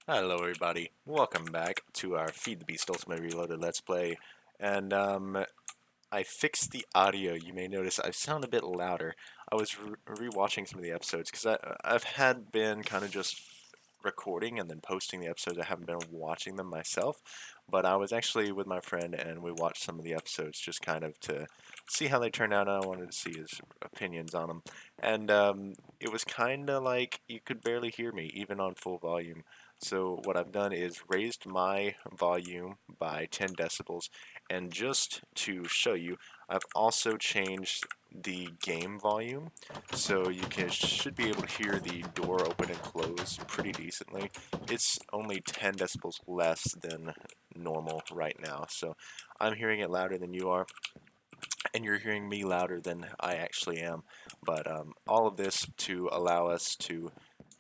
Hello everybody, welcome back to our Feed the Beast Ultimate Reloaded Let's Play, and I fixed the audio. You may notice I sound a bit louder. I was re-watching some of the episodes because I've had been kind of just recording and then posting the episodes. I haven't been watching them myself, but I was actually with my friend and we watched some of the episodes just kind of to see how they turned out. And I wanted to see his opinions on them, and it was kind of like you could barely hear me even on full volume. So what I've done is raised my volume by 10 decibels, and just to show you, I've also changed the game volume so you should be able to hear the door open and close pretty decently. It's only 10 decibels less than normal right now, so I'm hearing it louder than you are, and you're hearing me louder than I actually am. But all of this to allow us to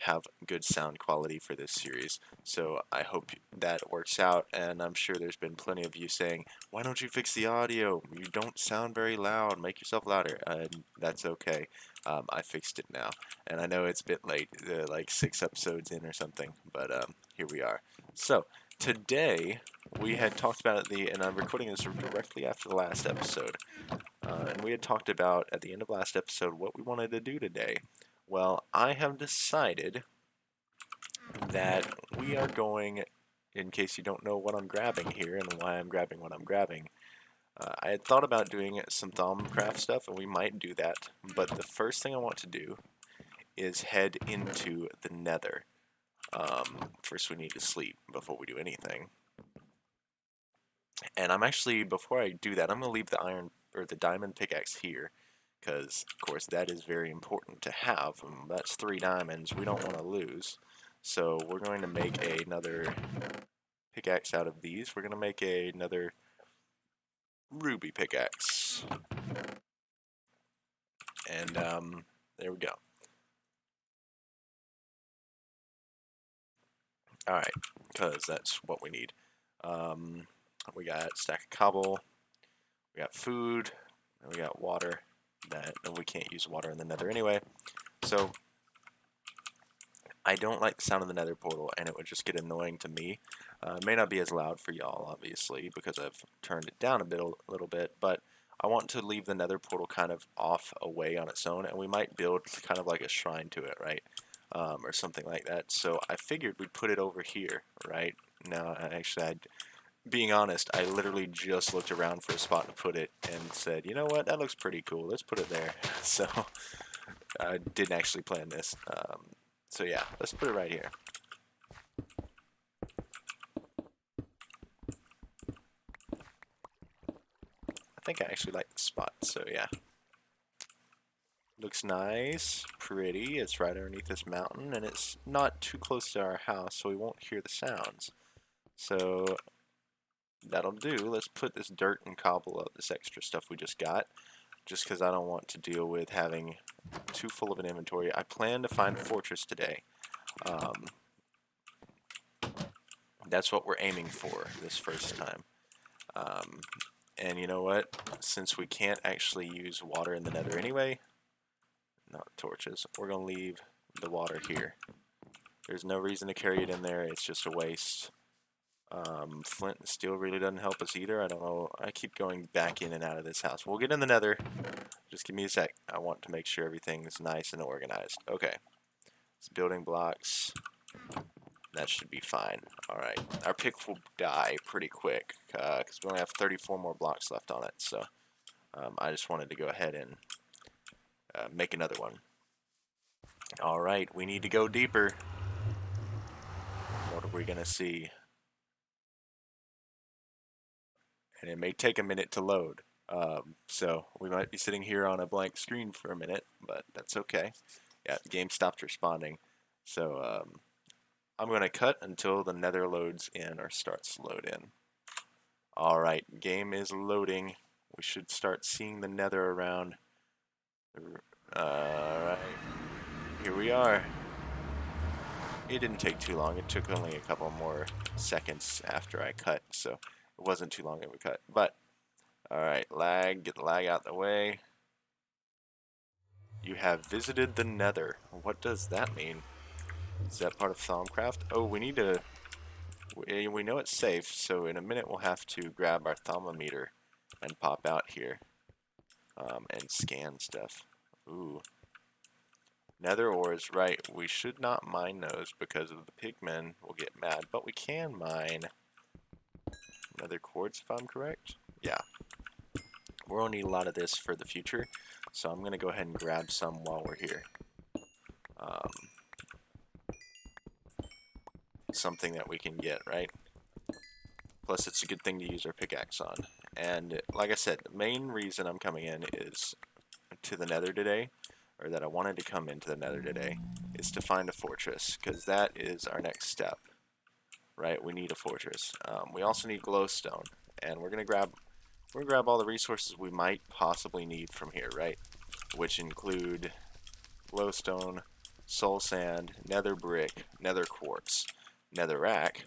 have good sound quality for this series. So I hope that works out, and I'm sure there's been plenty of you saying, why don't you fix the audio? You don't sound very loud. Make yourself louder. That's okay. I fixed it now, and I know it's a bit late, like 6 episodes in or something, but here we are. So today we had talked about and I'm recording this directly after the last episode. And we had talked about at the end of last episode what we wanted to do today. Well, I have decided that we are going, in case you don't know what I'm grabbing here and why I'm grabbing what I'm grabbing, I had thought about doing some Thaumcraft stuff, and we might do that. But the first thing I want to do is head into the Nether. First, we need to sleep before we do anything. And I'm actually, before I do that, I'm going to leave the iron or the diamond pickaxe here, because of course that is very important to have. That's 3 diamonds we don't want to lose. So we're going to make another pickaxe out of these. We're going to make another ruby pickaxe. And there we go. Alright, because that's what we need. Um, we got a stack of cobble, we got food, and we got water. And we can't use water in the nether anyway. So I don't like the sound of the nether portal, and it would just get annoying to me. It may not be as loud for y'all, obviously, because I've turned it down a little bit, but I want to leave the nether portal kind of off away on its own, and we might build kind of like a shrine to it, right? Or something like that. So I figured we'd put it over here, right? Now, being honest, I literally just looked around for a spot to put it and said, you know what, that looks pretty cool. Let's put it there. So I didn't actually plan this. So yeah, let's put it right here. I think I actually like the spot, so yeah. Looks nice, pretty. It's right underneath this mountain, and it's not too close to our house, so we won't hear the sounds. So that'll do. Let's put this dirt and cobble up, this extra stuff we just got, just because I don't want to deal with having too full of an inventory. I plan to find a fortress today. Um, that's what we're aiming for this first time. Um, and you know what? Since we can't actually use water in the nether anyway, not torches, we're going to leave the water here. There's no reason to carry it in there. It's just a waste. Flint and steel really doesn't help us either. I don't know. I keep going back in and out of this house. We'll get in the nether. Just give me a sec. I want to make sure everything's nice and organized. Okay. It's building blocks. That should be fine. Alright. Our pick will die pretty quick because we only have 34 more blocks left on it. So I just wanted to go ahead and make another one. Alright. We need to go deeper. What are we going to see? And it may take a minute to load. So we might be sitting here on a blank screen for a minute, but that's okay. Yeah, the game stopped responding. So I'm going to cut until the nether loads in or starts to load in. Alright, game is loading. We should start seeing the nether around. Alright, here we are. It didn't take too long. It took only a couple more seconds after I cut, so it wasn't too long that we cut. But, alright, get the lag out the way. You have visited the nether. What does that mean? Is that part of Thaumcraft? Oh, we need to... We know it's safe, so in a minute we'll have to grab our thermometer and pop out here and scan stuff. Ooh. Nether ores, right. We should not mine those because of the pigmen will get mad, but we can mine nether quartz if I'm correct. Yeah. We're going to need a lot of this for the future, so I'm going to go ahead and grab some while we're here. Something that we can get, right? Plus, it's a good thing to use our pickaxe on. And like I said, the main reason I'm coming in is to the Nether today, or that I wanted to come into the Nether today, is to find a fortress, because that is our next step, right? We need a fortress. We also need glowstone, and we're gonna grab all the resources we might possibly need from here, right? Which include glowstone, soul sand, nether brick, nether quartz, netherrack,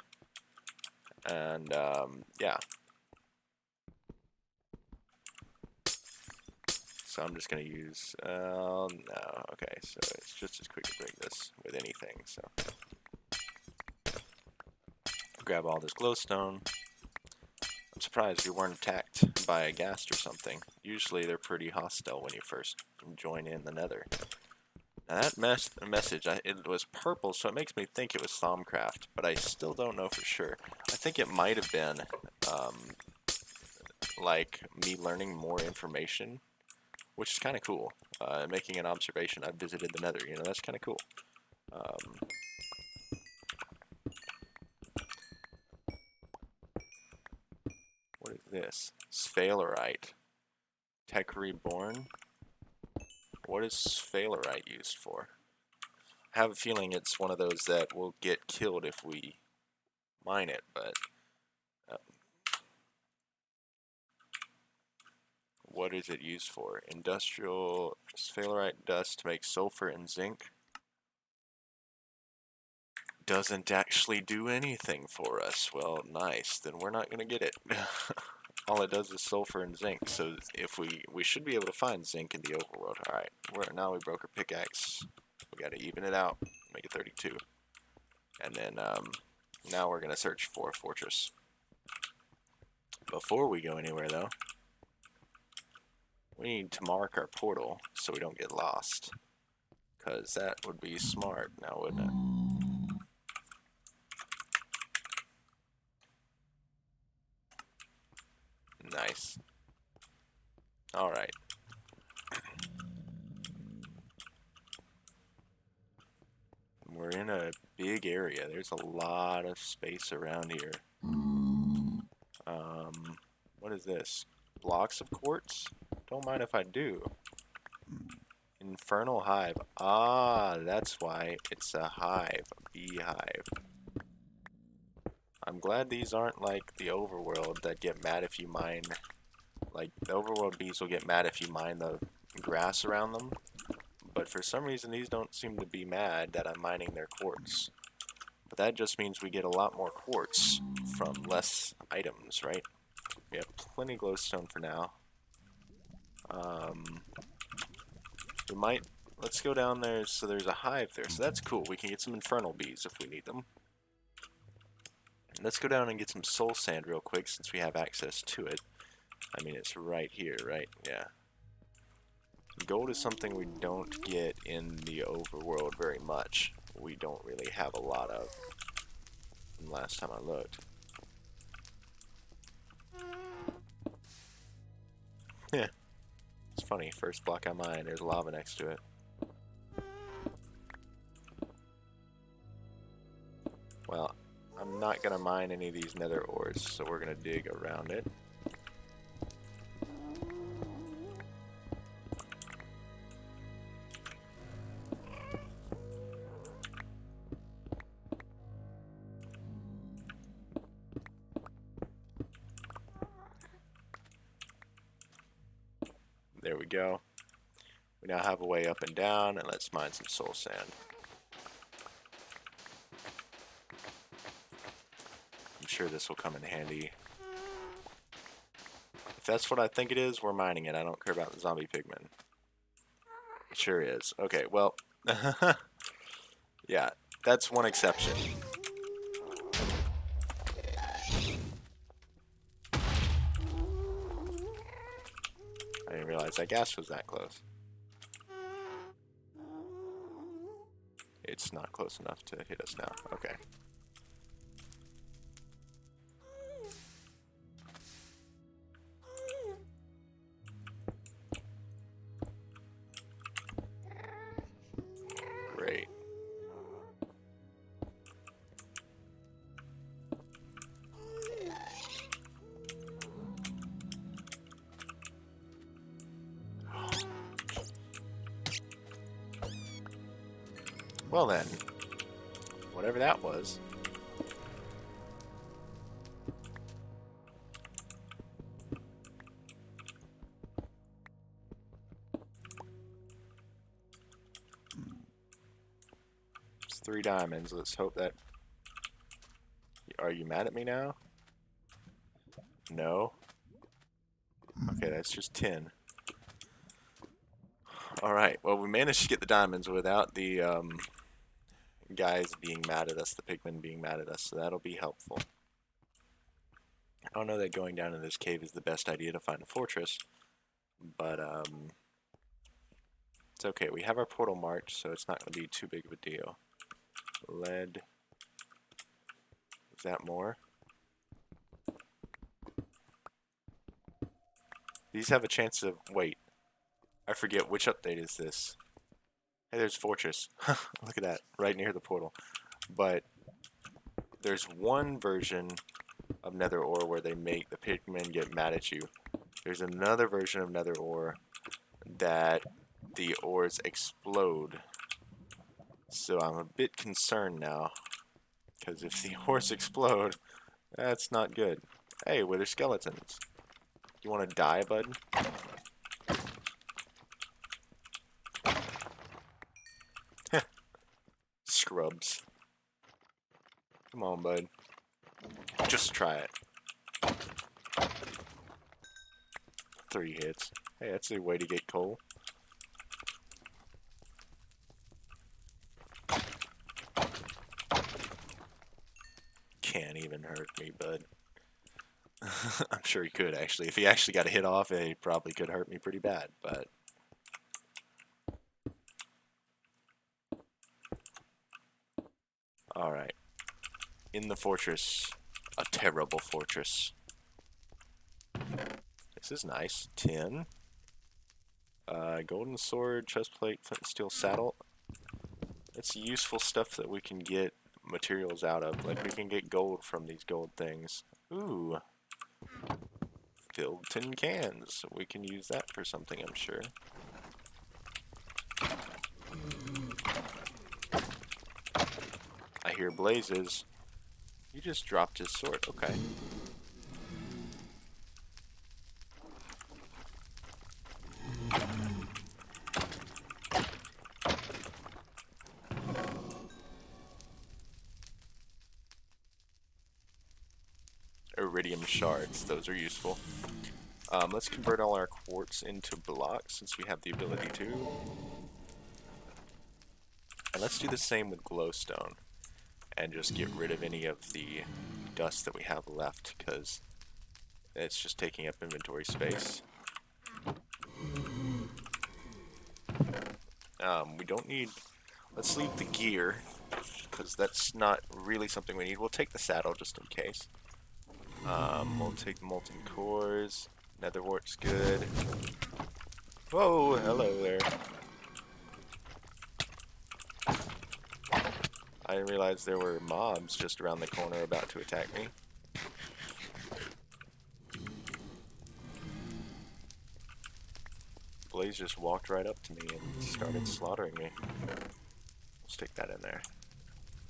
and yeah. So I'm just going to use, no, okay, so it's just as quick to break this with anything, so. Grab all this glowstone. I'm surprised we weren't attacked by a ghast or something. Usually they're pretty hostile when you first join in the nether. Now that message, it was purple, so it makes me think it was Thaumcraft, but I still don't know for sure. I think it might have been, like, me learning more information, which is kind of cool. Making an observation, I've visited the Nether, you know, that's kind of cool. What is this? Sphalerite. Tech Reborn? What is Sphalerite used for? I have a feeling it's one of those that will get killed if we mine it, but... what is it used for? Industrial Sphalerite dust to make sulfur and zinc. Doesn't actually do anything for us. Well, nice. Then we're not going to get it. All it does is sulfur and zinc. So if we should be able to find zinc in the overworld. Alright, now we broke our pickaxe. We got to even it out. Make it 32. And then now we're going to search for a fortress. Before we go anywhere though, we need to mark our portal so we don't get lost. Because that would be smart now, wouldn't it? Nice. Alright. We're in a big area. There's a lot of space around here. What is this? Blocks of quartz? Don't mind if I do. Infernal hive. Ah, that's why it's a hive. A beehive. I'm glad these aren't like the overworld that get mad if you mine. Like, the overworld bees will get mad if you mine the grass around them. But for some reason, these don't seem to be mad that I'm mining their quartz. But that just means we get a lot more quartz from less items, right? We have plenty of glowstone for now. We might... Let's go down there, so there's a hive there. So that's cool. We can get some infernal bees if we need them. Let's go down and get some soul sand real quick since we have access to it. I mean, it's right here, right? Yeah. Gold is something we don't get in the overworld very much. We don't really have a lot of. Last time I looked. Yeah. It's funny. First block I mine, there's lava next to it. Well, I'm not going to mine any of these nether ores, so we're going to dig around it. There we go. We now have a way up and down, and let's mine some soul sand. I'm sure this will come in handy. If that's what I think it is, we're mining it. I don't care about the zombie pigmen. It sure is. Okay, well, yeah. That's one exception. I didn't realize that gas was that close. It's not close enough to hit us now. Okay. Great. Well then, whatever that was. It's 3 diamonds. Let's hope that... Are you mad at me now? No? Okay, that's just 10. Alright, well we managed to get the diamonds without the guys being mad at us, the pigmen being mad at us, so that'll be helpful. I don't know that going down in this cave is the best idea to find a fortress, but it's okay. We have our portal marked, so it's not going to be too big of a deal. Lead. Is that more? These have a chance of... Wait. I forget, which update is this? Hey, there's Fortress. Look at that, right near the portal. But there's one version of Nether ore where they make the pigmen get mad at you. There's another version of Nether ore that the ores explode. So I'm a bit concerned now, because if the ores explode, that's not good. Hey, wither skeletons. You want to die, bud? Scrubs. Come on, bud. Just try it. 3 hits. Hey, that's a way to get coal. Can't even hurt me, bud. I'm sure he could, actually. If he actually got a hit off, he probably could hurt me pretty bad, but... Alright. In the fortress. A terrible fortress. This is nice. 10. Golden sword, chestplate, flint and steel saddle. It's useful stuff that we can get materials out of. Like, we can get gold from these gold things. Ooh. Filled tin cans. We can use that for something, I'm sure. I hear blazes. You just dropped his sword. Okay. Iridium shards. Those are useful. Let's convert all our quartz into blocks since we have the ability to. And let's do the same with glowstone. And just get rid of any of the dust that we have left, because it's just taking up inventory space. We don't need... Let's leave the gear, because that's not really something we need. We'll take the saddle just in case. We'll take the molten cores. Nether wart's good. Whoa, hello there. I didn't realize there were mobs just around the corner about to attack me. Blaze just walked right up to me and started slaughtering me. Let's stick that in there.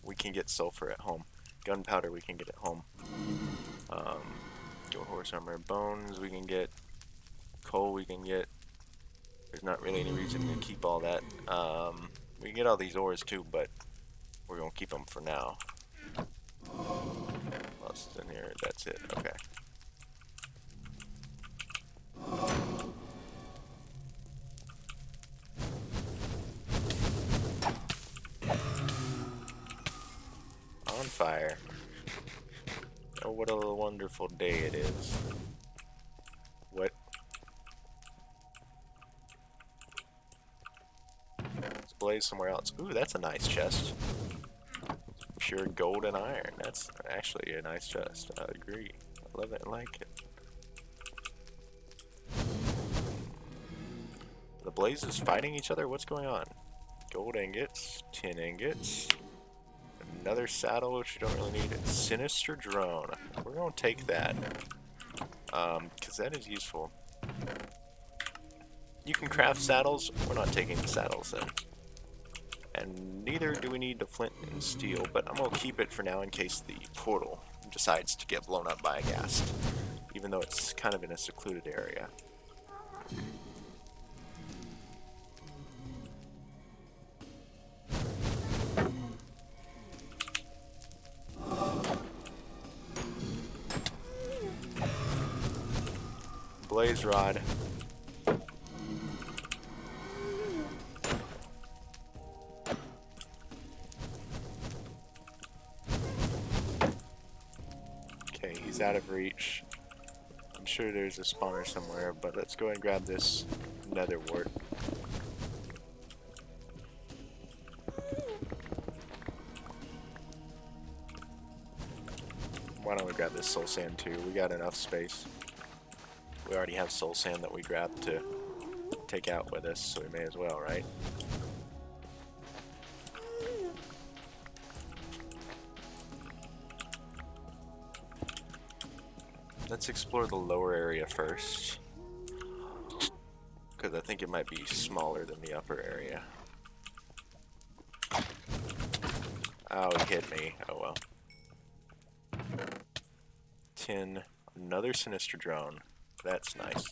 We can get sulfur at home. Gunpowder we can get at home. Goat horse armor, bones we can get. Coal we can get. There's not really any reason to keep all that. We can get all these ores too, but we're gonna keep them for now. What else is in here? That's it. Okay. Oh, what a wonderful day it is. What? Let's blaze somewhere else. Ooh, that's a nice chest. Pure gold and iron. That's actually a nice chest. I agree. I love it and like it. The blazes fighting each other? What's going on? Gold ingots, tin ingots, another saddle which you don't really need. Sinister drone. We're gonna take that. Because that is useful. You can craft saddles. We're not taking the saddles then. And neither do we need the flint and steel, but I'm gonna keep it for now in case the portal decides to get blown up by a ghast. Even though it's kind of in a secluded area. Blaze rod. Okay, he's out of reach. I'm sure there's a spawner somewhere, but let's go and grab this nether wart. Why don't we grab this soul sand too? We got enough space. We already have soul sand that we grabbed to take out with us, so we may as well, right? Let's explore the lower area first, because I think it might be smaller than the upper area. Oh, he hit me. Oh well. 10. Another sinister drone. That's nice.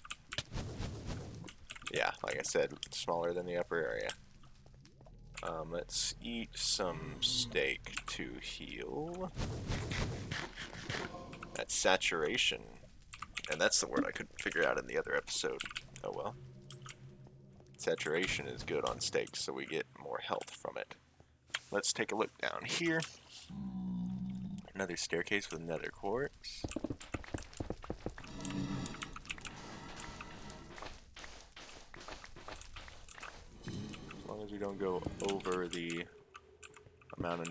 Yeah, like I said, smaller than the upper area. Let's eat some steak to heal. That's saturation. And that's the word I couldn't figure out in the other episode. Oh well. Saturation is good on steak, so we get more health from it. Let's take a look down here. Another staircase with nether quartz. As long as we don't go over the amount of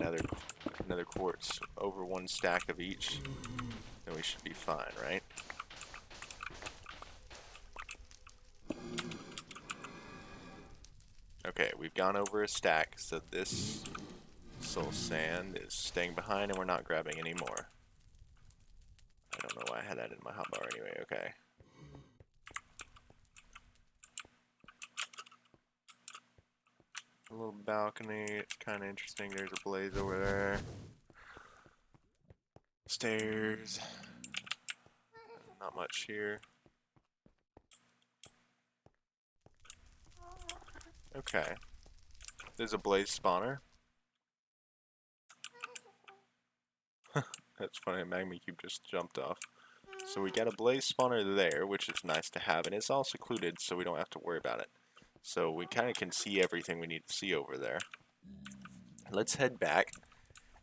nether quartz, over one stack of each, then we should be fine, right? Okay, we've gone over a stack, so this soul sand is staying behind and we're not grabbing any more. I don't know why I had that in my hotbar anyway, okay. A little balcony, it's kind of interesting. There's a blaze over there. Stairs. Not much here. Okay. There's a blaze spawner. That's funny, a magma cube just jumped off. So we got a blaze spawner there, which is nice to have, and it's all secluded, so we don't have to worry about it. So we kind of can see everything we need to see over there. Let's head back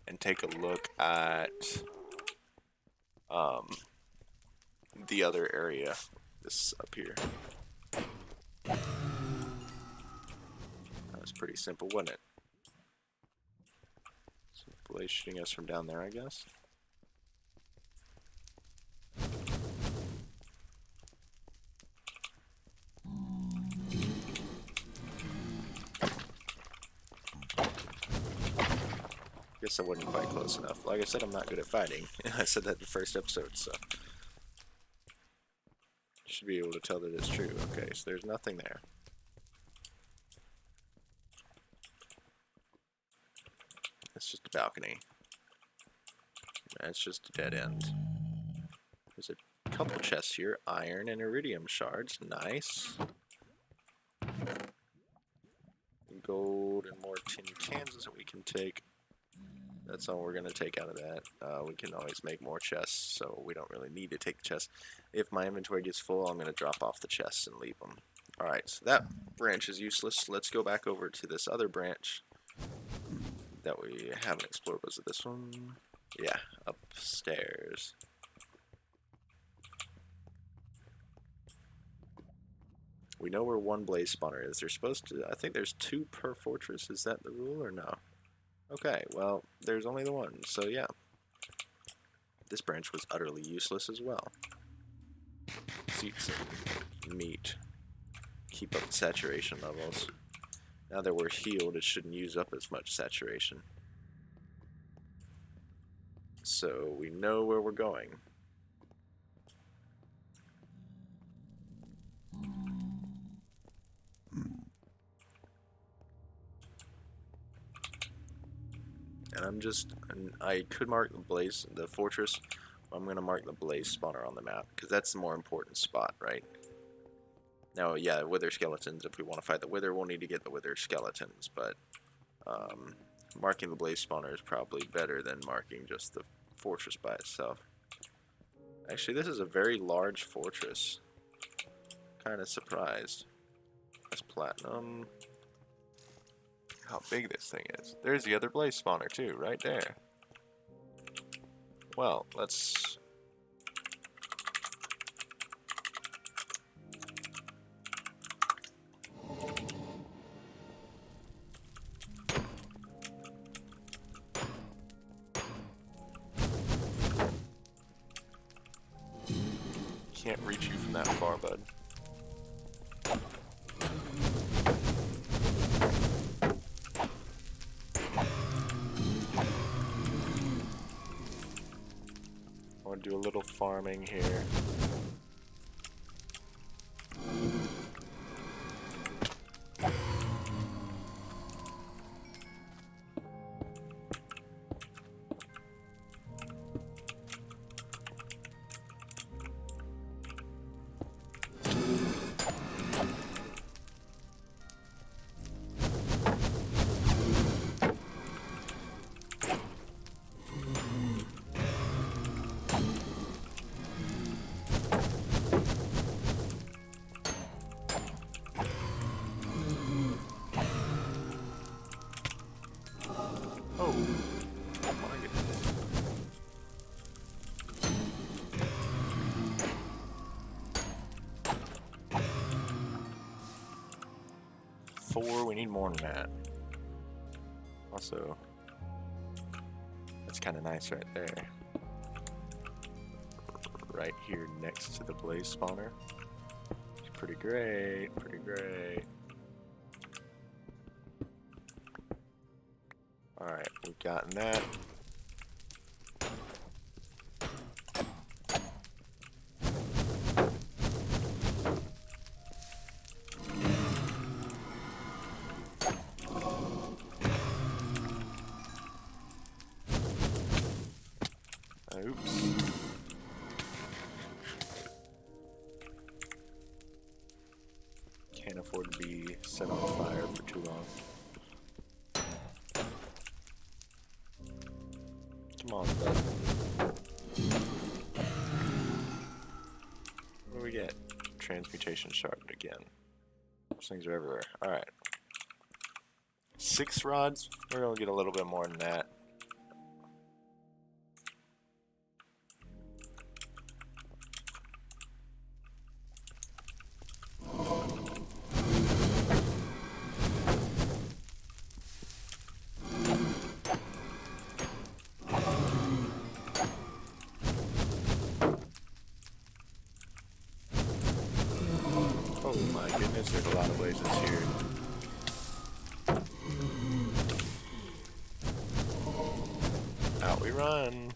and take a look at the other area. This up here. That was pretty simple, wasn't it? So blaze shooting us from down there, I guess. Guess I wasn't quite close enough. Like I said, I'm not good at fighting. I said that in the first episode, so should be able to tell that it's true. Okay, so there's nothing there. It's just a balcony. That's just a dead end. There's a couple chests here. Iron and iridium shards. Nice. Gold and more tin cans that we can take. That's all we're going to take out of that. We can always make more chests, so we don't really need to take the chests. If my inventory gets full, I'm going to drop off the chests and leave them. Alright, so that branch is useless. Let's go back over to this other branch that we haven't explored. Was it this one? Yeah, upstairs. We know where one blaze spawner is. There's supposed to, I think there's 2 per fortress. Is that the rule or no? Okay, well, there's only the one, so yeah. This branch was utterly useless as well. Let's eat some meat. Keep up the saturation levels. Now that we're healed, it shouldn't use up as much saturation. So we know where we're going. And I could mark the fortress. I'm going to mark the blaze spawner on the map, because that's the more important spot, right? Now, yeah, wither skeletons, if we want to fight the wither, we'll need to get the wither skeletons, but marking the blaze spawner is probably better than marking just the fortress by itself. Actually, this is a very large fortress. Kind of surprised. That's platinum. How big this thing is. There's the other blaze spawner too, right there. Well, let's... Can't reach you from that far, bud. I want to do a little farming here. Oh, my goodness. 4, we need more than that. Also, that's kind of nice right there. Right here next to the blaze spawner. It's pretty great, pretty great. Alright, we've gotten that. Oops. Can't afford to be set on fire for too long. Come on, bud. What do we get? Transmutation sharpened again. Those things are everywhere. Alright. 6 rods? We're gonna get a little bit more than that. Oh my goodness, there's a lot of blazes here. Out we run.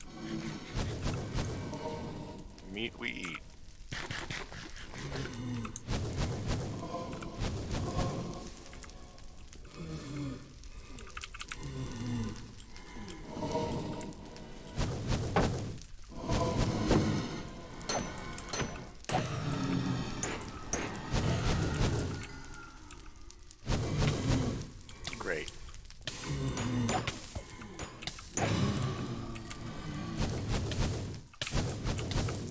Meat we eat. Great.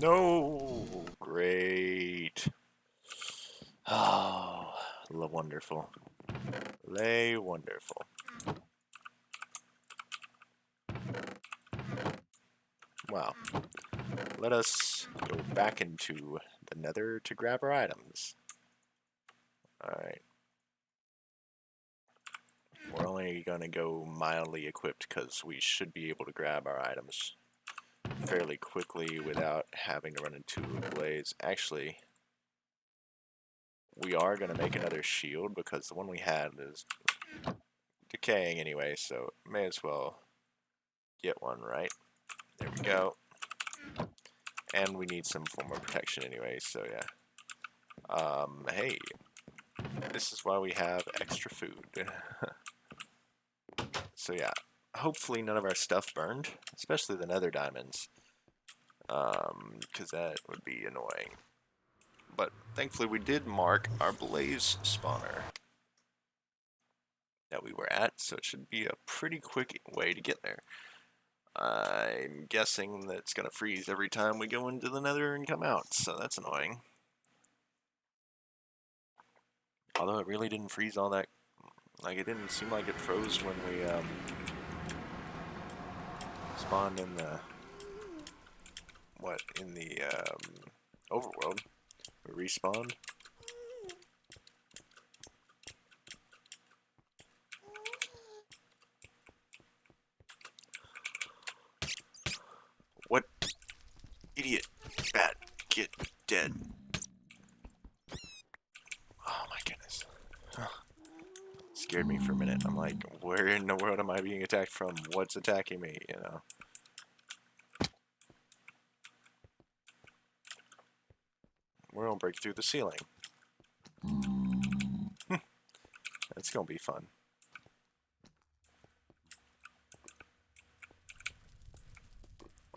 No! Great. Oh, wonderful. Lay wonderful. Wow. Let us go back into the Nether to grab our items. Alright. We're only gonna go mildly equipped because we should be able to grab our items fairly quickly without having to run into a blaze. Actually, we are gonna make another shield because the one we had is decaying anyway, so may as well get one, right? There we go. And we need some form of protection anyway, so yeah. Hey, this is why we have extra food. So yeah, hopefully none of our stuff burned, especially the nether diamonds, because that would be annoying. But thankfully we did mark our blaze spawner that we were at, so it should be a pretty quick way to get there. I'm guessing that it's going to freeze every time we go into the nether and come out, so that's annoying. Although it really didn't freeze all that, like it didn't seem like it froze when we spawned in the, in the overworld. We respawned. What? Idiot. Bat. Get dead. Oh my goodness. Scared me for a minute. I'm like, where in the world am I being attacked from? What's attacking me, you know? We're gonna break through the ceiling. That's gonna be fun.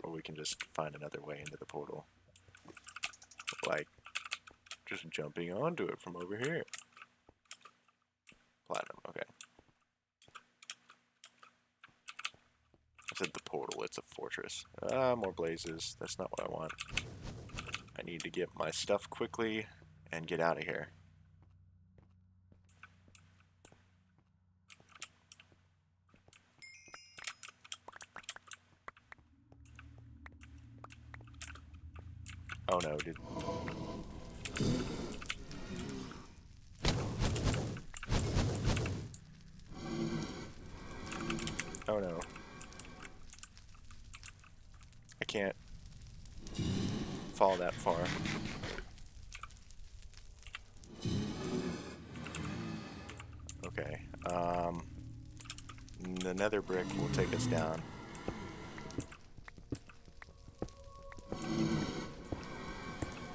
Or we can just find another way into the portal. Like, just jumping onto it from over here. Platinum, okay. I said the portal, it's a fortress. Ah, more blazes. That's not what I want. I need to get my stuff quickly and get out of here. Oh no, dude. Oh no. I can't fall that far. Okay. The nether brick will take us down.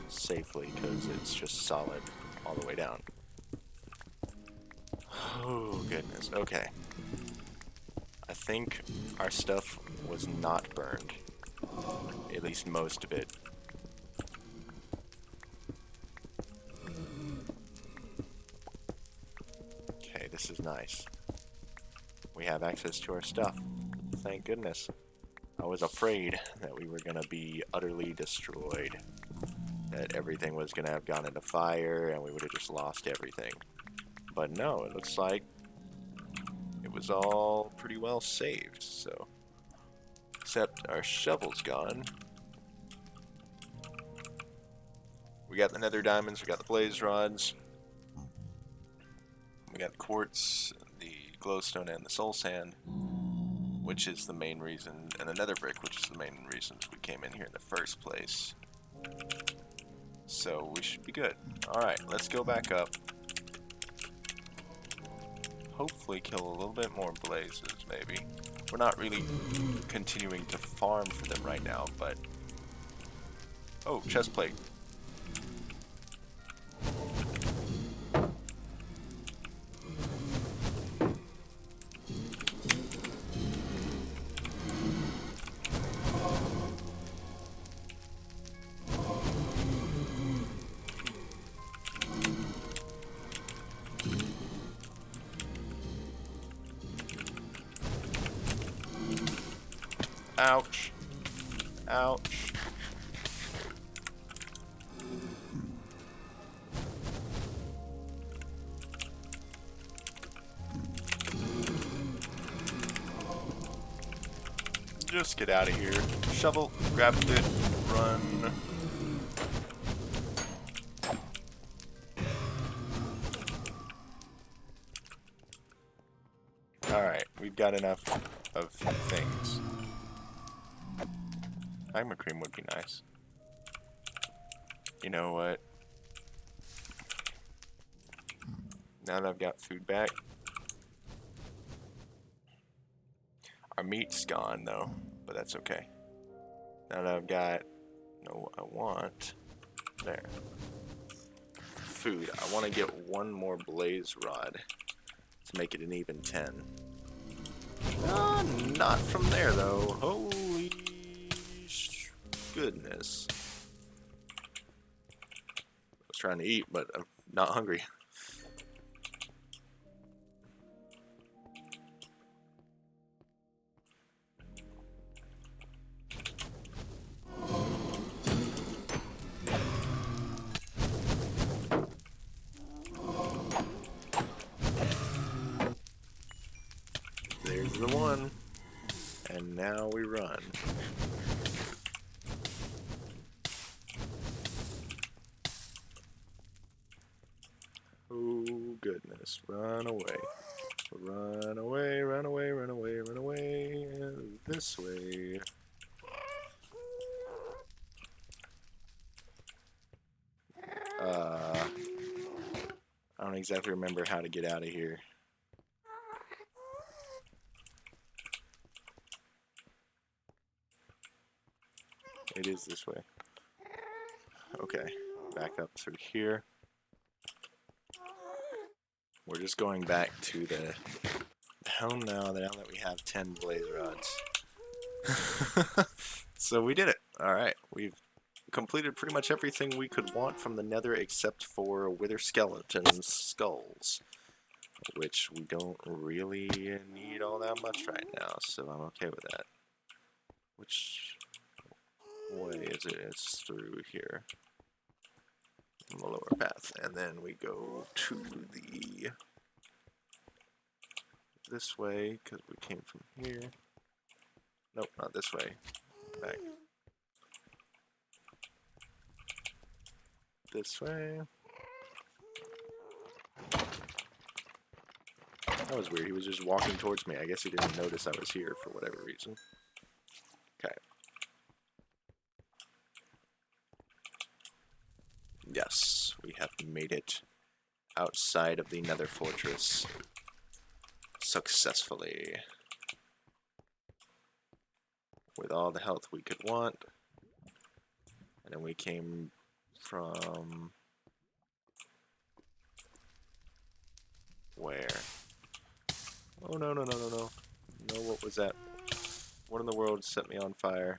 Safely, because it's just solid all the way down. Oh, goodness. Okay. I think our stuff was not burned. At least most of it. Okay, this is nice. We have access to our stuff. Thank goodness. I was afraid that we were going to be utterly destroyed. That everything was going to have gone into fire and we would have just lost everything. But no, it looks like it was all pretty well saved, so. Except our shovel's gone. We got the nether diamonds, we got the blaze rods. We got the quartz, the glowstone, and the soul sand, which is the main reason, and the nether brick, which is the main reason we came in here in the first place. So we should be good. Alright, let's go back up. Hopefully kill a little bit more blazes, maybe. We're not really continuing to farm for them right now, but... Oh, chest plate. Ouch. Ouch. Just get out of here. Shovel, grabbed it, run. we've got enough of things. Magma cream would be nice. You know what? Now that I've got food back, our meat's gone though, but that's okay. Now that I've got, what I want, there. Food. I want to get one more blaze rod to make it an even 10. Not from there though. Holy goodness. I was trying to eat, but I'm not hungry. There's the one. And now we run. Oh goodness, run away. Run away, run away, run away, run away. This way. I don't exactly remember how to get out of here. It is this way. Okay, back up through here. We're just going back to the home now that we have 10 blaze rods. So we did it. Alright, we've completed pretty much everything we could want from the Nether except for wither skeleton skulls, which we don't really need all that much right now, so I'm okay with that. Which way is it? It's through here. On the lower path. And then we go to the this way, because we came from here. Nope, not this way. Back. This way. That was weird. He was just walking towards me. I guess he didn't notice I was here for whatever reason. Okay. Yes, we have made it outside of the Nether fortress successfully. With all the health we could want. And then we came from where? Oh no no no no no. No, what was that? What in the world set me on fire?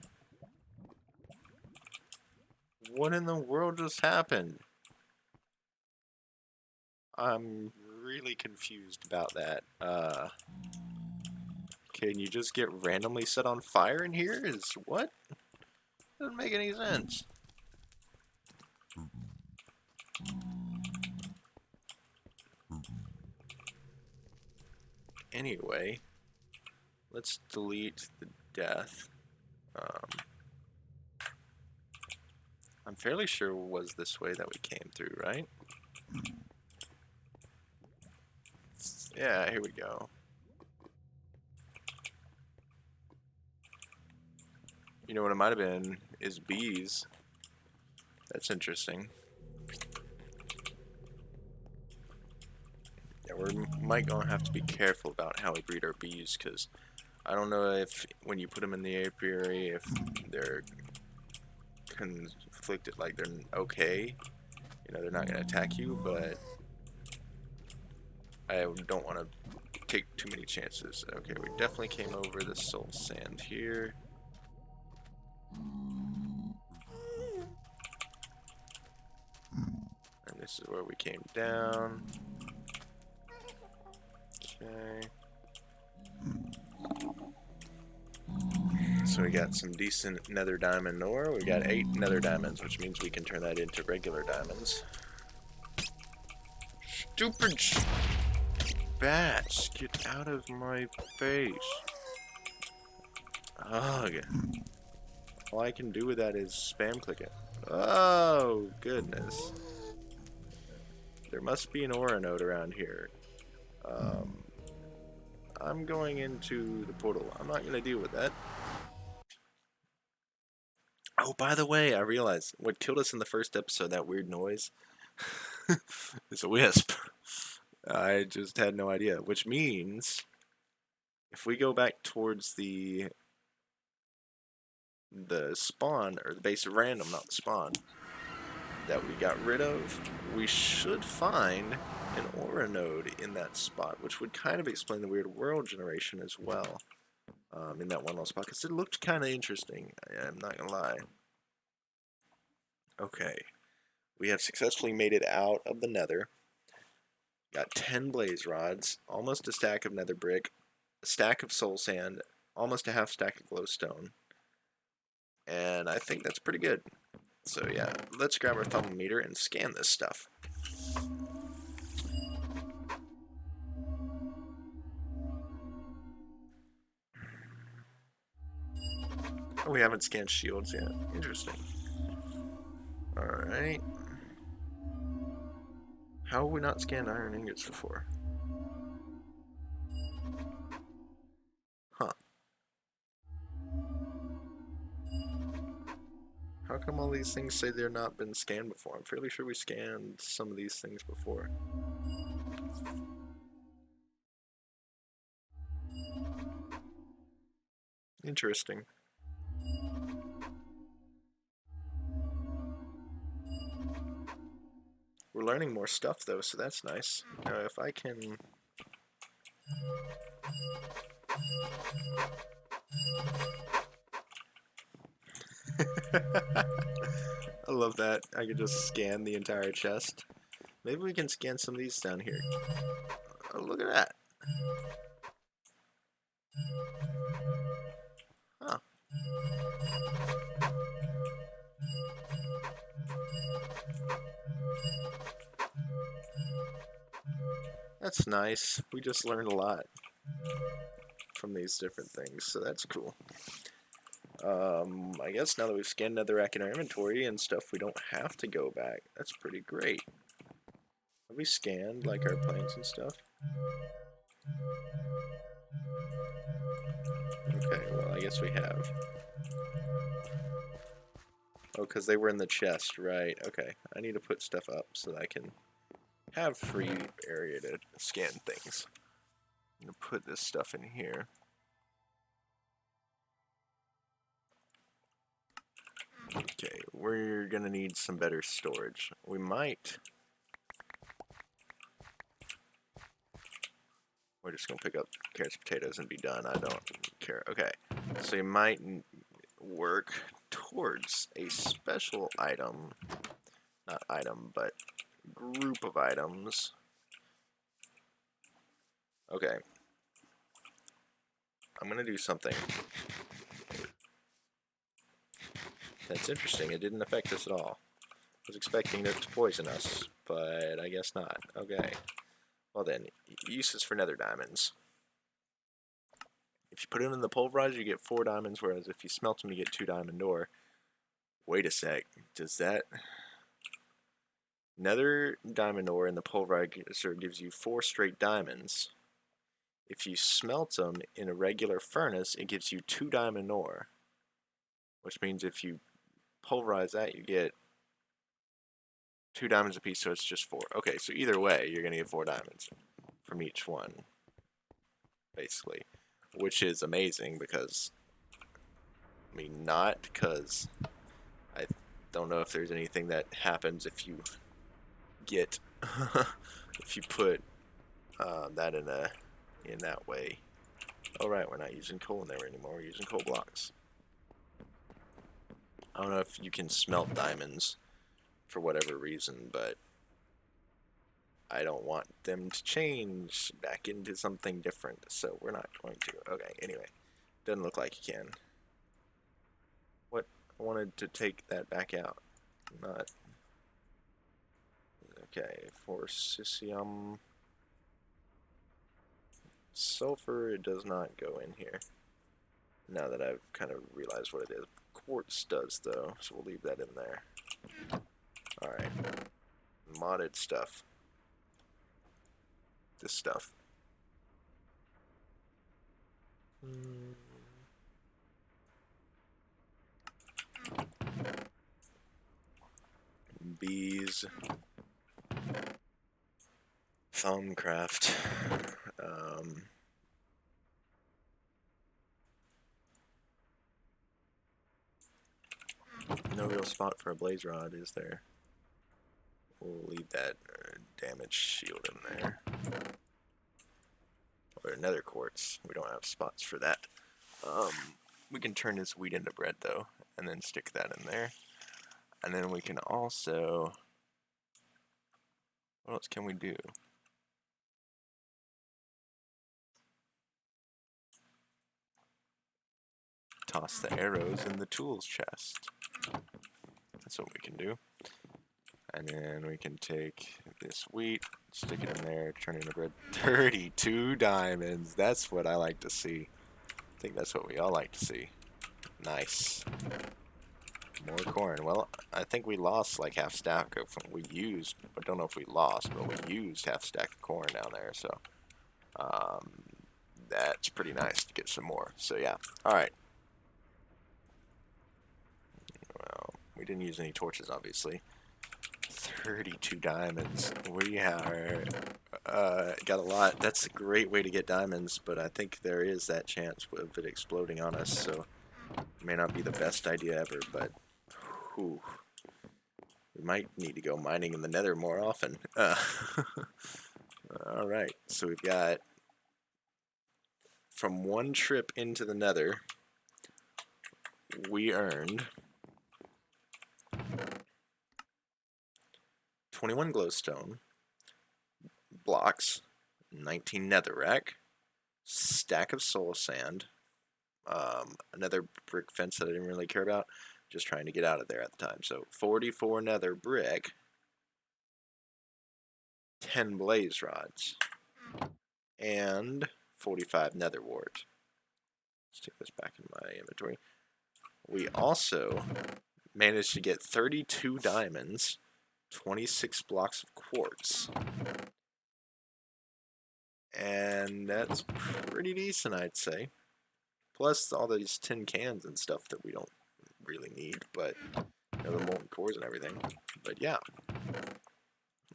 What in the world just happened? I'm really confused about that. Can you just get randomly set on fire in here? Is what? Doesn't make any sense. Anyway, let's delete the death. I'm fairly sure it was this way that we came through, right? Yeah, here we go. You know what it might have been is bees. That's interesting. Yeah, we might gonna have to be careful about how we breed our bees, because I don't know if when you put them in the apiary, if they're conflicted, like they're okay. You know, they're not gonna attack you, but I don't want to take too many chances. Okay, we definitely came over the soul sand here. And this is where we came down. Okay. So we got some decent nether diamond ore. We got 8 nether diamonds, which means we can turn that into regular diamonds. Stupid bats, get out of my face. Ugh. All I can do with that is spam click it. Oh, goodness. There must be an aura node around here. I'm going into the portal. I'm not going to deal with that. Oh, by the way, I realized what killed us in the first episode, that weird noise, is a wisp. I just had no idea, which means if we go back towards the spawn, or the base of random, not the spawn, that we got rid of, we should find an aura node in that spot, which would kind of explain the weird world generation as well, in that one little spot, because it looked kind of interesting, I'm not gonna lie. Okay, we have successfully made it out of the nether. Got 10 blaze rods, almost a stack of nether brick, a stack of soul sand, almost a half stack of glowstone, and I think that's pretty good. So yeah, let's grab our thermometer and scan this stuff. Oh, we haven't scanned shields yet. Interesting. Alright. How have we not scanned iron ingots before? Huh. How come all these things say they're not been scanned before? I'm fairly sure we scanned some of these things before. Interesting. We're learning more stuff though, so that's nice. Now if I can... I love that. I could just scan the entire chest. Maybe we can scan some of these down here. Oh, look at that. Huh. That's nice. We just learned a lot from these different things, so that's cool. I guess now that we've scanned netherrack in our inventory and stuff, we don't have to go back. That's pretty great. Have we scanned, like, our planes and stuff? Okay, well, I guess we have. Oh, because they were in the chest, right. Okay, I need to put stuff up so that I can have free area to scan things. I'm going to put this stuff in here. Okay, we're going to need some better storage. We might... We're just going to pick up carrots, potatoes, and be done. I don't care. Okay, so you might work towards a special item. Not item, but group of items. Okay. I'm going to do something that's interesting. It didn't affect us at all. I was expecting it to poison us, but I guess not. Okay. Well then, uses for nether diamonds. If you put them in the pulverizer, you get 4 diamonds, whereas if you smelt them, you get 2 diamond ore. Wait a sec. Does that... Nether diamond ore in the pulverizer gives you 4 straight diamonds. If you smelt them in a regular furnace, it gives you 2 diamond ore. Which means if you pulverize that, you get 2 diamonds apiece, so it's just 4. Okay, so either way, you're going to get 4 diamonds from each one, basically. Which is amazing because, I mean, not because I don't know if there's anything that happens if you get, if you put that in that way. Oh right, we're not using coal in there anymore, we're using coal blocks. I don't know if you can smelt diamonds for whatever reason, but I don't want them to change back into something different, so we're not going to. Okay, anyway. Doesn't look like you can. What? I wanted to take that back out. Not... Okay, for cesium... Sulfur, it does not go in here. Now that I've kind of realized what it is. Quartz does, though, so we'll leave that in there. Alright. Modded stuff. This stuff. Mm. Bees. Thaumcraft. No real spot for a blaze rod, is there? We'll leave that damage shield in there. Or nether quartz. We don't have spots for that. We can turn this wheat into bread though, and then stick that in there. And then we can also... What else can we do? Toss the arrows in the tools chest. That's what we can do. And then we can take this wheat, stick it in there, turn it into bread. 32 diamonds. That's what I like to see. I think that's what we all like to see. Nice. More corn. Well, I think we lost like half stack of we used. I don't know if we lost, but we used half stack of corn down there. So that's pretty nice to get some more. So yeah. All right. Well, we didn't use any torches, obviously. 32 diamonds. We are got a lot. That's a great way to get diamonds, but I think there is that chance of it exploding on us. So it may not be the best idea ever, but whew. We might need to go mining in the nether more often. Alright, so we've got from one trip into the nether, we earned 21 glowstone blocks, 19 netherrack, stack of soul sand, another brick fence that I didn't really care about, just trying to get out of there at the time. So 44 nether brick, 10 blaze rods, and 45 nether wart. Let's take this back in my inventory. We also managed to get 32 diamonds, 26 blocks of quartz. And that's pretty decent, I'd say. Plus all these tin cans and stuff that we don't really need, but you know, the molten cores and everything. But yeah.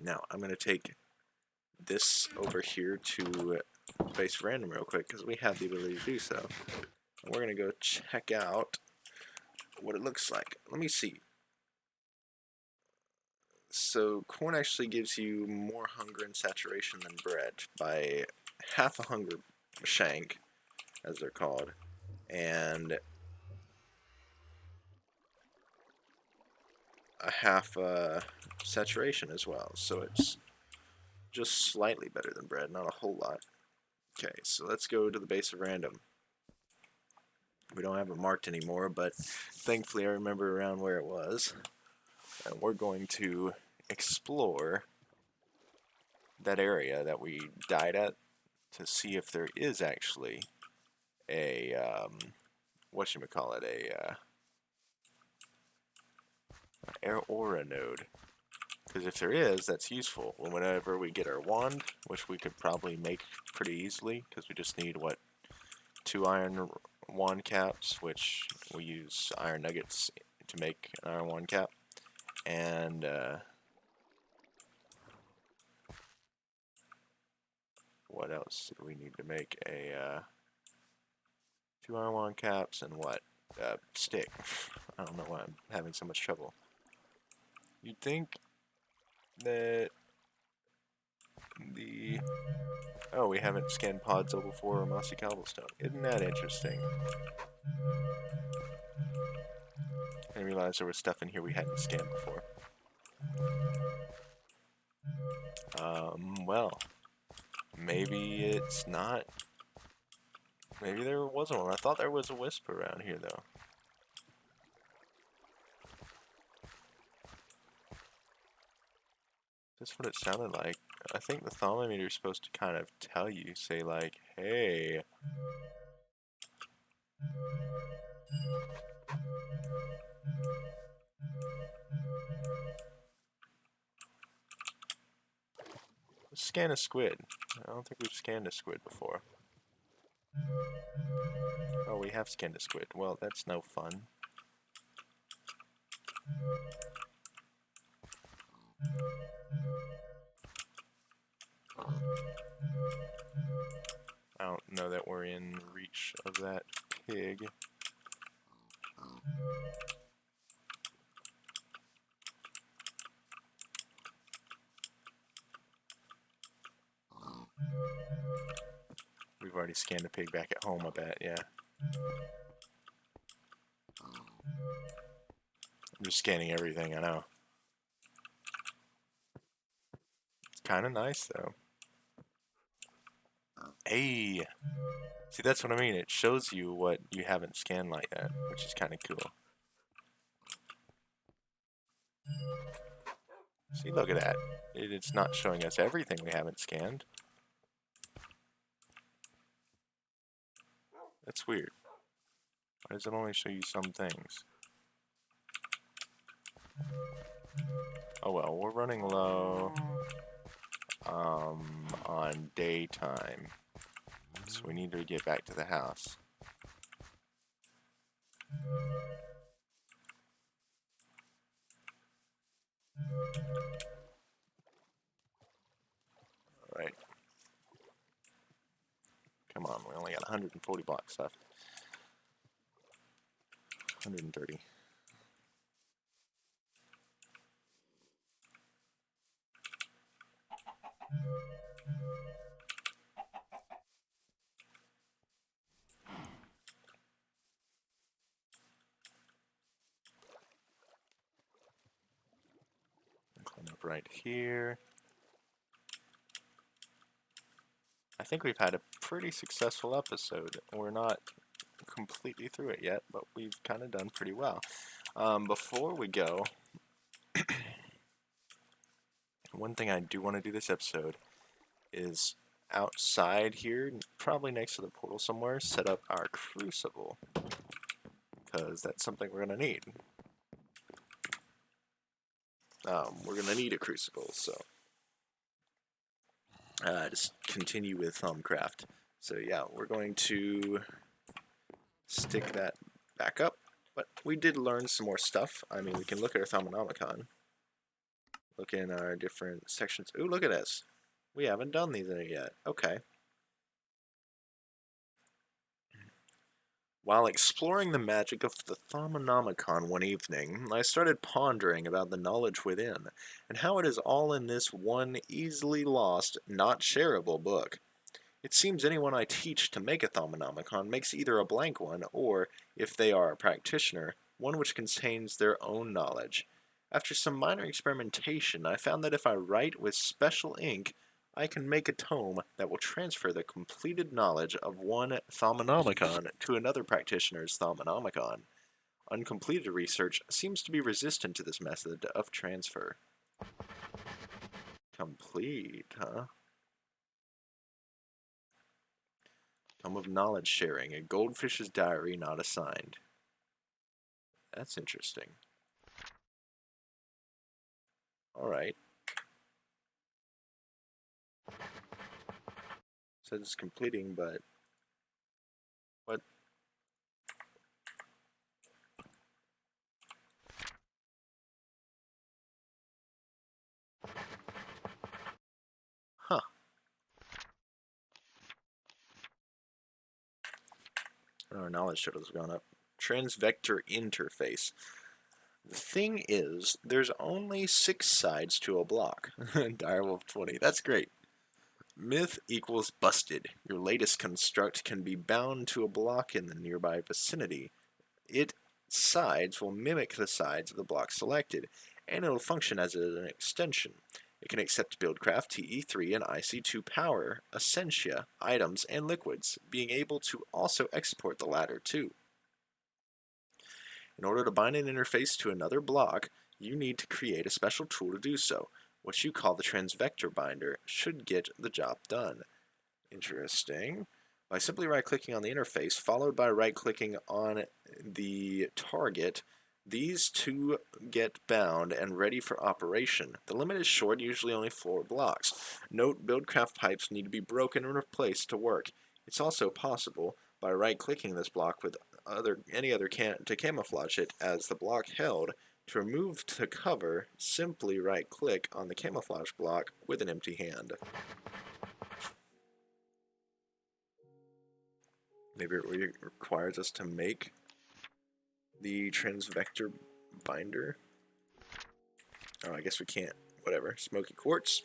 Now, I'm going to take this over here to base random real quick, because we have the ability to do so. And we're going to go check out what it looks like. Let me see. So corn actually gives you more hunger and saturation than bread by half a hunger shank, as they're called, and a half saturation as well. So it's just slightly better than bread, not a whole lot. Okay, so let's go to the base of random. We don't have it marked anymore, but thankfully I remember around where it was. And we're going to explore that area that we died at to see if there is actually a, whatchamacallit, aura node. Because if there is, that's useful. Whenever we get our wand, which we could probably make pretty easily, because we just need, what, 2 iron wand caps, which we use iron nuggets to make an iron wand cap. And, what else did we need to make? 2 iron wand caps and what? Stick. I don't know why I'm having so much trouble. You'd think that the... Oh, we haven't scanned Podzo before or Mossy Cobblestone. Isn't that interesting? I realized there was stuff in here we hadn't scanned before. Well, maybe it's not. Maybe there wasn't one. I thought there was a wisp around here, though. That's what it sounded like. I think the thermometer is supposed to kind of tell you, say like, hey. Let's scan a squid. I don't think we've scanned a squid before. Oh, we have skinned a squid. Well, that's no fun. I don't know that we're in reach of that pig. We've already scanned a pig back at home, I bet, yeah. I'm just scanning everything, I know. It's kind of nice, though. Hey! See, that's what I mean. It shows you what you haven't scanned like that, which is kind of cool. See, look at that. It's not showing us everything we haven't scanned. That's weird. Why does it only show you some things? Oh well, we're running low on daytime, so we need to get back to the house. Alright. Come on, we only got 140 blocks left. 130. Climb up right here. I think we've had a pretty successful episode. We're not completely through it yet, but we've kind of done pretty well. Before we go, one thing I do want to do this episode is outside here, probably next to the portal somewhere, set up our crucible, because that's something we're going to need. We're going to need a crucible, so just continue with Thaumcraft. So yeah, we're going to stick that back up, but we did learn some more stuff. I mean, we can look at our Thaumanomicon, look in our different sections. Ooh, look at this. We haven't done these in it yet. Okay. While exploring the magic of the Thaumanomicon one evening, I started pondering about the knowledge within, and how it is all in this one easily lost, not shareable book. It seems anyone I teach to make a Thaumanomicon makes either a blank one, or, if they are a practitioner, one which contains their own knowledge. After some minor experimentation, I found that if I write with special ink, I can make a tome that will transfer the completed knowledge of one Thaumanomicon to another practitioner's Thaumanomicon. Uncompleted research seems to be resistant to this method of transfer. Complete, huh? Tome of Knowledge Sharing, a goldfish's diary not assigned. That's interesting. Alright. Says it's completing, but... What? Huh. Our knowledge total's gone up. Transvector interface. The thing is, there's only 6 sides to a block. Direwolf 20. That's great. Myth equals busted. Your latest construct can be bound to a block in the nearby vicinity. Its sides will mimic the sides of the block selected, and it will function as an extension. It can accept Buildcraft, TE3, and IC2 power, Essentia, items, and liquids, being able to also export the latter too. In order to bind an interface to another block, you need to create a special tool to do so. What you call the transvector binder should get the job done. Interesting. By simply right-clicking on the interface, followed by right-clicking on the target, these two get bound and ready for operation. The limit is short, usually only 4 blocks. Note, Buildcraft pipes need to be broken and replaced to work. It's also possible, by right-clicking this block with any other to camouflage it as the block held, to remove to cover, simply right-click on the camouflage block with an empty hand. Maybe it requires us to make the transvector binder. Oh, I guess we can't. Whatever. Smoky quartz.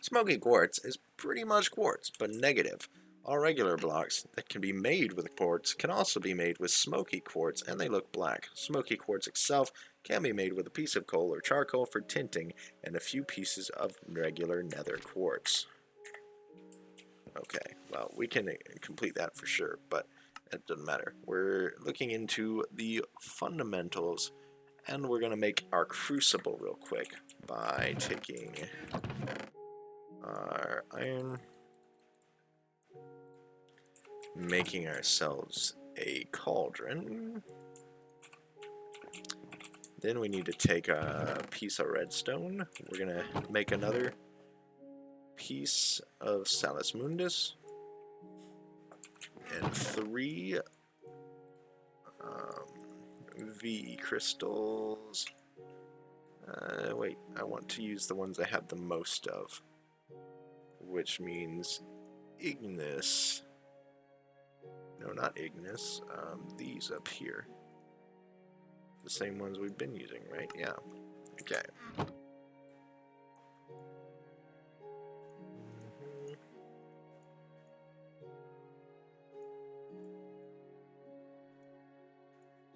Smoky quartz is pretty much quartz, but negative. All regular blocks that can be made with quartz can also be made with smoky quartz, and they look black. Smoky quartz itself can be made with a piece of coal or charcoal for tinting, and a few pieces of regular nether quartz. Okay, well, we can complete that for sure, but it doesn't matter. We're looking into the fundamentals, and we're going to make our crucible real quick by taking our iron, making ourselves a cauldron. Then we need to take a piece of redstone. We're going to make another piece of Salus Mundus and 3 V crystals. Wait, I want to use the ones I have the most of, which means Ignis. No, not Ignis. These up here. The same ones we've been using, right? Yeah. Okay.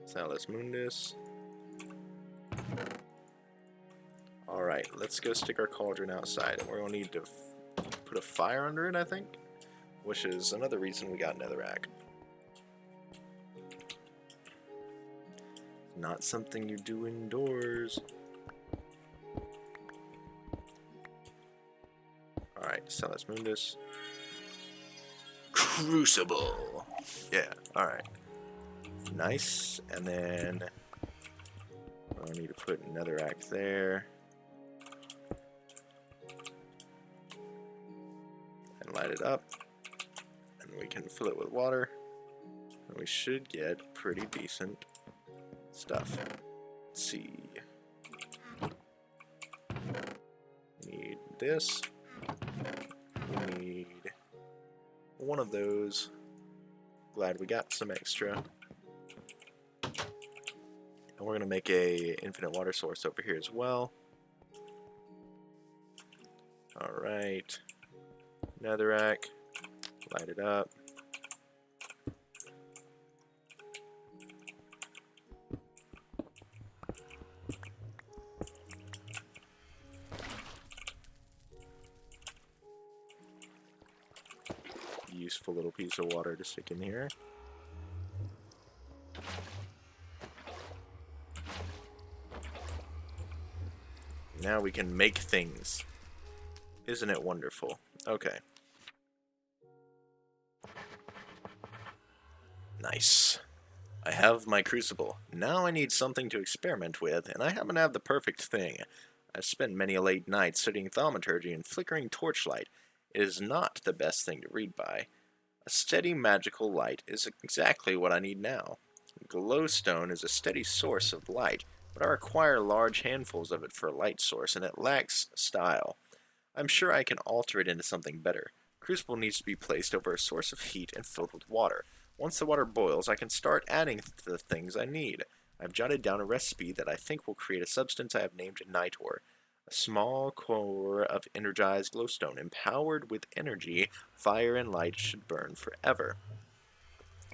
Salus Mundus. Alright, let's go stick our cauldron outside. And we're going to need to put a fire under it, I think. Which is another reason we got netherrack. Not something you do indoors. Alright, Salus Mundus. Crucible! Yeah, alright. Nice, and then I need to put netherrack there. And light it up. And we can fill it with water. And we should get pretty decent stuff. Let's see. Need this. We need one of those. Glad we got some extra. And we're going to make a infinite water source over here as well. Alright. Netherrack. Light it up. Useful little piece of water to stick in here. Now we can make things. Isn't it wonderful? Okay. Nice. I have my crucible. Now I need something to experiment with, and I happen to have the perfect thing. I've spent many a late night studying thaumaturgy and flickering torchlight. It is not the best thing to read by. A steady magical light is exactly what I need now. Glowstone is a steady source of light, but I require large handfuls of it for a light source, and it lacks style. I'm sure I can alter it into something better. Crucible needs to be placed over a source of heat and filled with water. Once the water boils, I can start adding the things I need. I've jotted down a recipe that I think will create a substance I have named night ore. A small core of energized glowstone, empowered with energy, fire and light should burn forever.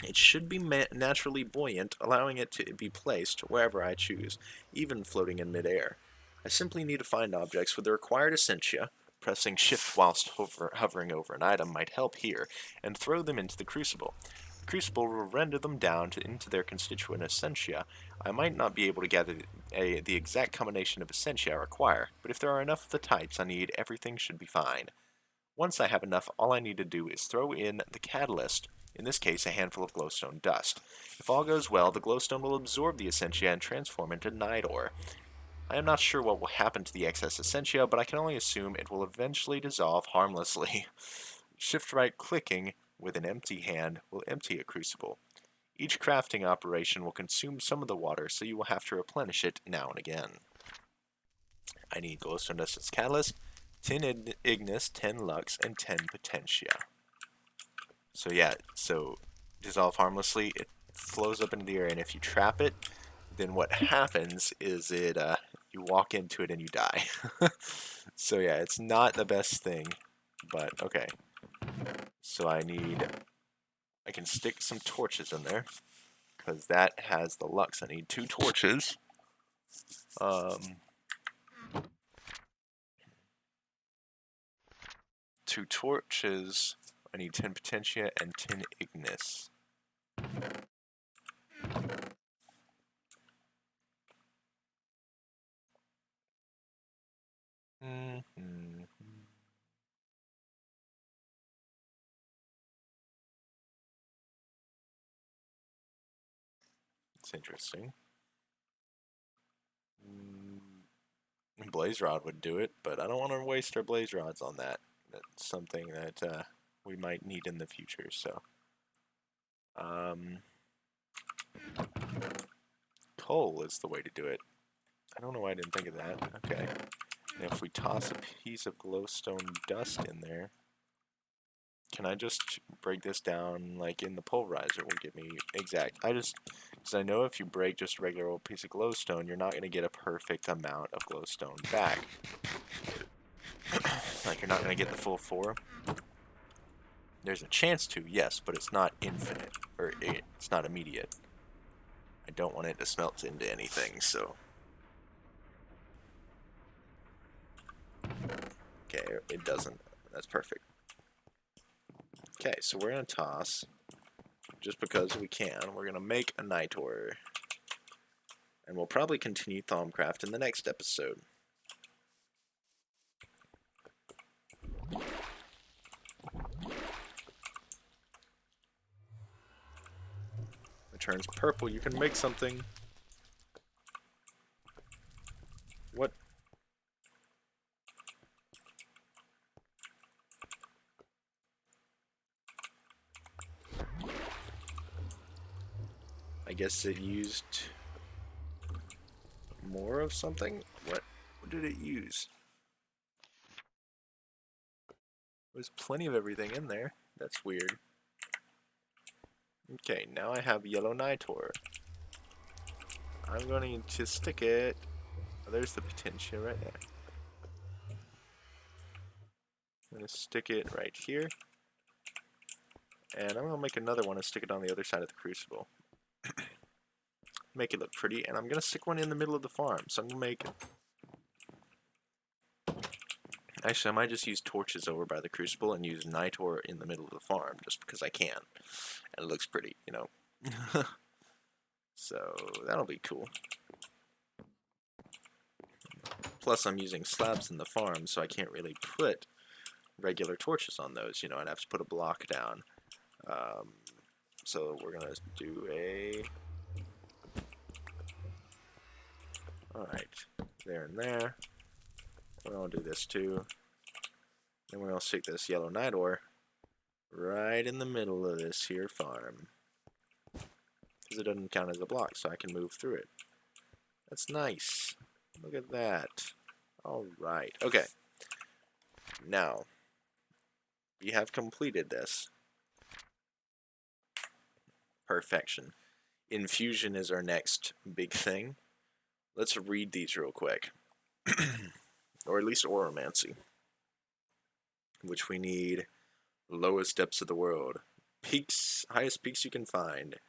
It should be naturally buoyant, allowing it to be placed wherever I choose, even floating in midair. I simply need to find objects with the required essentia. Pressing shift whilst hovering over an item might help here, and throw them into the crucible. The crucible will render them down into their constituent essentia. I might not be able to gather the exact combination of essentia I require, but if there are enough of the types I need, everything should be fine. Once I have enough, all I need to do is throw in the catalyst, in this case a handful of glowstone dust. If all goes well, the glowstone will absorb the essentia and transform into night ore. I am not sure what will happen to the excess essentia, but I can only assume it will eventually dissolve harmlessly. Shift right clicking with an empty hand will empty a crucible. Each crafting operation will consume some of the water, so you will have to replenish it now and again. I need glowstone dust as catalyst, 10 ignis, 10 lux, and 10 potentia. So yeah, so dissolve harmlessly, it flows up into the air, and if you trap it, then what happens is you walk into it and you die. So yeah, it's not the best thing, but okay. So I can stick some torches in there, because that has the lux. I need 2 torches. 2 torches. I need 10 potentia and 10 ignis. It's interesting. Blaze rod would do it, but I don't want to waste our blaze rods on that. That's something that we might need in the future. So, coal is the way to do it. I don't know why I didn't think of that. Okay. And if we toss a piece of glowstone dust in there, can I just break this down like in the pulverizer? Will give me exact. Because I know if you break just a regular old piece of glowstone, you're not going to get a perfect amount of glowstone back. Like you're not going to get the full 4. There's a chance to, yes, but it's not infinite, or it's not immediate. I don't want it to smelt into anything, so. Okay, it doesn't. That's perfect. Okay, so we're going to toss, just because we can, we're going to make a Nitor. And we'll probably continue Thaumcraft in the next episode. It turns purple, you can make something. What? I guess it used more of something? What did it use? There's plenty of everything in there. That's weird. Okay, now I have yellow Nitor. I'm going to stick it. Oh, there's the potential right there. I'm going to stick it right here. And I'm going to make another one and stick it on the other side of the crucible. Make it look pretty. And I'm going to stick one in the middle of the farm. So I'm going to make... Actually, I might just use torches over by the crucible and use Nitor in the middle of the farm, just because I can. And it looks pretty, you know. So, that'll be cool. Plus, I'm using slabs in the farm, so I can't really put regular torches on those. You know, I'd have to put a block down. So, we're going to do a... Alright, there and there. We're going to do this too. Then we're going to stick this yellow Nitor right in the middle of this here farm. Because it doesn't count as a block, so I can move through it. That's nice. Look at that. Alright, okay. Now, we have completed this. Perfection. Infusion is our next big thing. Let's read these real quick. Or at least Oromancy. Which we need lowest depths of the world. Peaks, highest peaks you can find.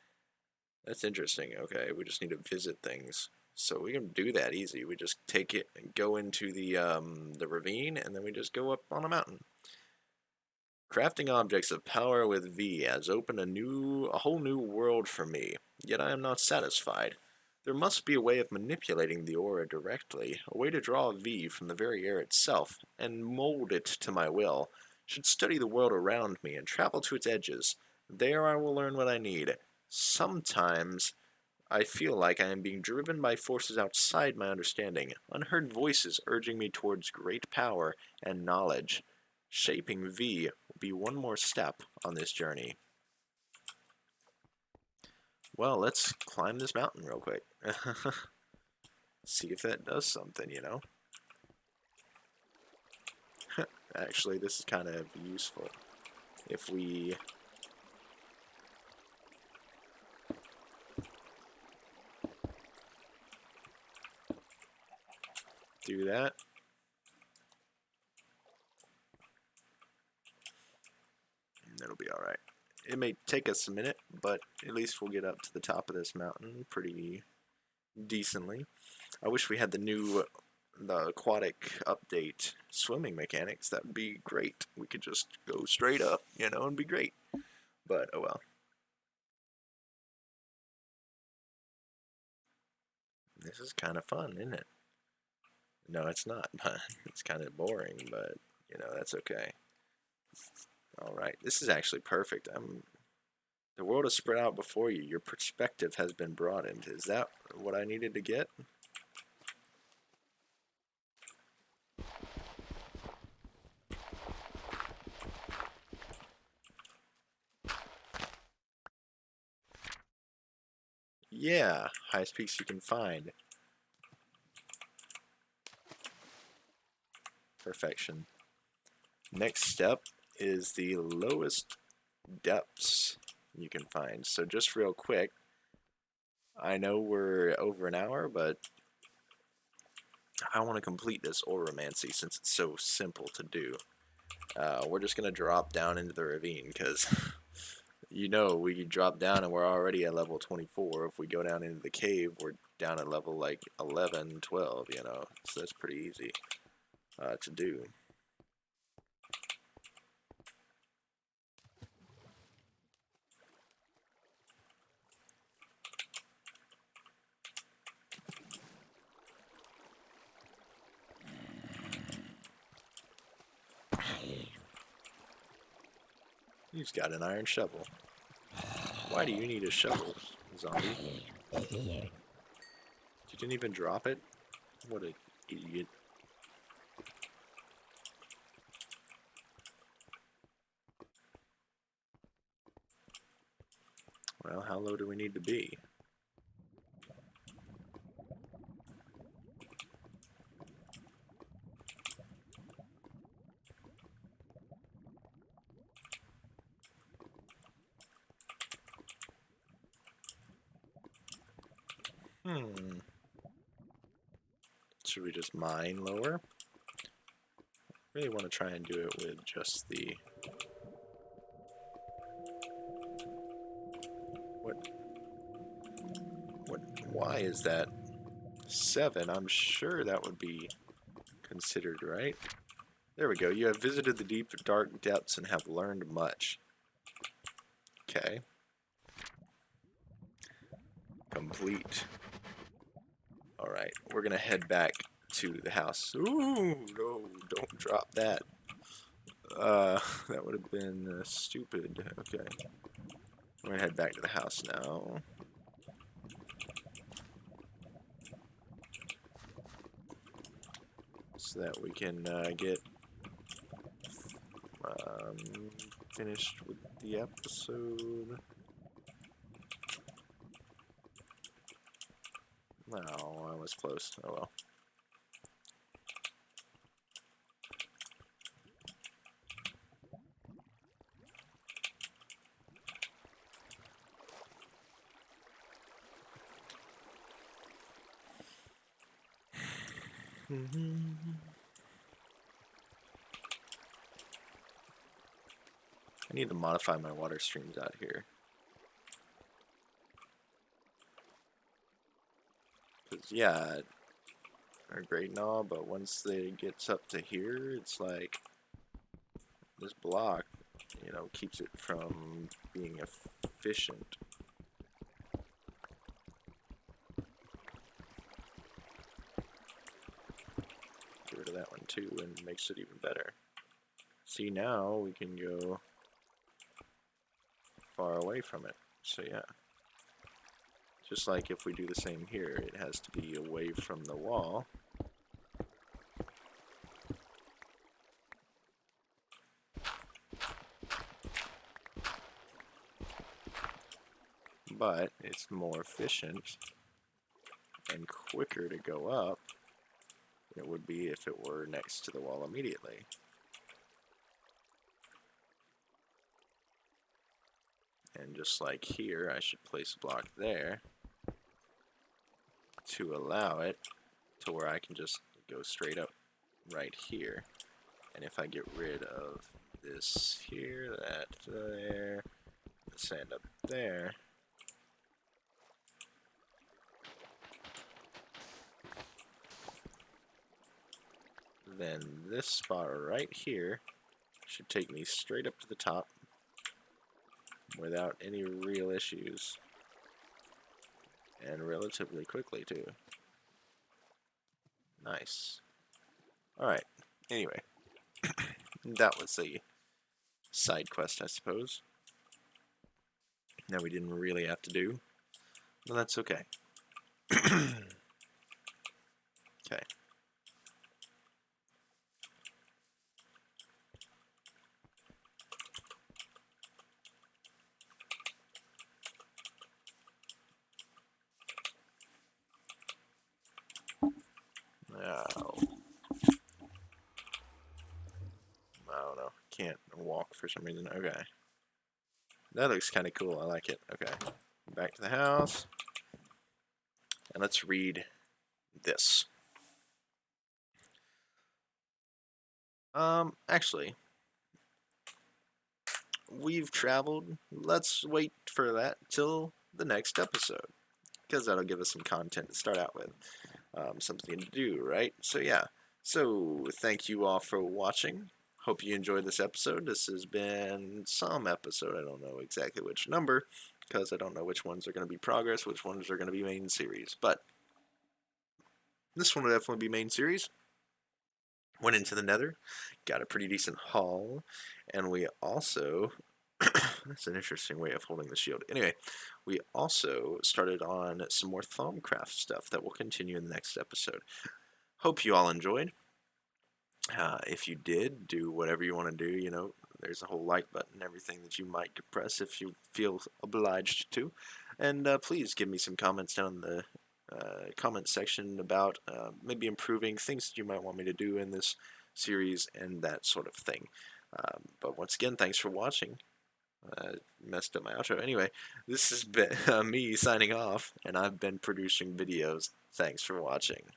That's interesting. Okay, we just need to visit things. So we can do that easy. We just take it and go into the ravine, and then we just go up on a mountain. Crafting objects of power with V has opened a whole new world for me, yet I am not satisfied. There must be a way of manipulating the aura directly, a way to draw a V from the very air itself, and mold it to my will. Should study the world around me and travel to its edges. There I will learn what I need. Sometimes I feel like I am being driven by forces outside my understanding, unheard voices urging me towards great power and knowledge. Shaping V will be one more step on this journey. Well, let's climb this mountain real quick. See if that does something, you know? Actually, this is kind of useful. If we... do that. It'll be alright. It may take us a minute, but at least we'll get up to the top of this mountain pretty decently. I wish we had the aquatic update swimming mechanics. That would be great. We could just go straight up, you know, and be great. But, oh well. This is kind of fun, isn't it? No, it's not. It's kind of boring, but, you know, that's okay. Alright, this is actually perfect. The world is spread out before you. Your perspective has been broadened. Is that what I needed to get? Yeah, highest peaks you can find. Perfection. Next step is the lowest depths you can find. So just real quick, I know we're over an hour, but I want to complete this oromancy since it's so simple to do. We're just going to drop down into the ravine because, you know, we drop down and we're already at level 24. If we go down into the cave, we're down at level like 11, 12, you know. So that's pretty easy to do. He's got an iron shovel. Why do you need a shovel, zombie? You didn't even drop it? What an idiot. Well, how low do we need to be? Should we just mine lower? Really want to try and do it with just the... Why is that 7? I'm sure that would be considered, right? There we go. You have visited the deep, dark depths and have learned much. Okay. Complete. Alright, we're gonna head back to the house. Ooh, no, don't drop that. That would have been stupid. Okay. We're gonna head back to the house now. So that we can get finished with the episode. No, I was close. Oh well. I need to modify my water streams out here. Because, yeah, they're great and all, but once it gets up to here, it's like this block, you know, keeps it from being efficient. Get rid of that one too, and makes it even better. See, now we can go far away from it. So yeah. Just like if we do the same here, it has to be away from the wall. but it's more efficient and quicker to go up than it would be if it were next to the wall immediately. And just like here, I should place a block there to allow it to where I can just go straight up right here. And if I get rid of this here, that there, the sand up there, then this spot right here should take me straight up to the top without any real issues. And relatively quickly, too. Nice. Alright, anyway. That was a side quest, I suppose. That we didn't really have to do. But that's okay. Okay. Now, I don't know. Can't walk for some reason. Okay. That looks kind of cool. I like it. Okay. Back to the house. And let's read this. Actually, we've traveled. Let's wait for that till the next episode, because that'll give us some content to start out with. Something to do, right? So yeah. So thank you all for watching. Hope you enjoyed this episode. This has been some episode. I don't know exactly which number, because I don't know which ones are going to be progress, which ones are going to be main series. But this one will definitely be main series. Went into the Nether, got a pretty decent haul, and we also that's an interesting way of holding the shield. Anyway, we also started on some more Thaumcraft stuff that will continue in the next episode. Hope you all enjoyed. If you did, do whatever you want to do. You know, there's a whole like button and everything that you might press if you feel obliged to. And please give me some comments down in the comment section about maybe improving things that you might want me to do in this series and that sort of thing. But once again, thanks for watching. Messed up my outro. Anyway, this has been me signing off, and I've been producing videos. Thanks for watching.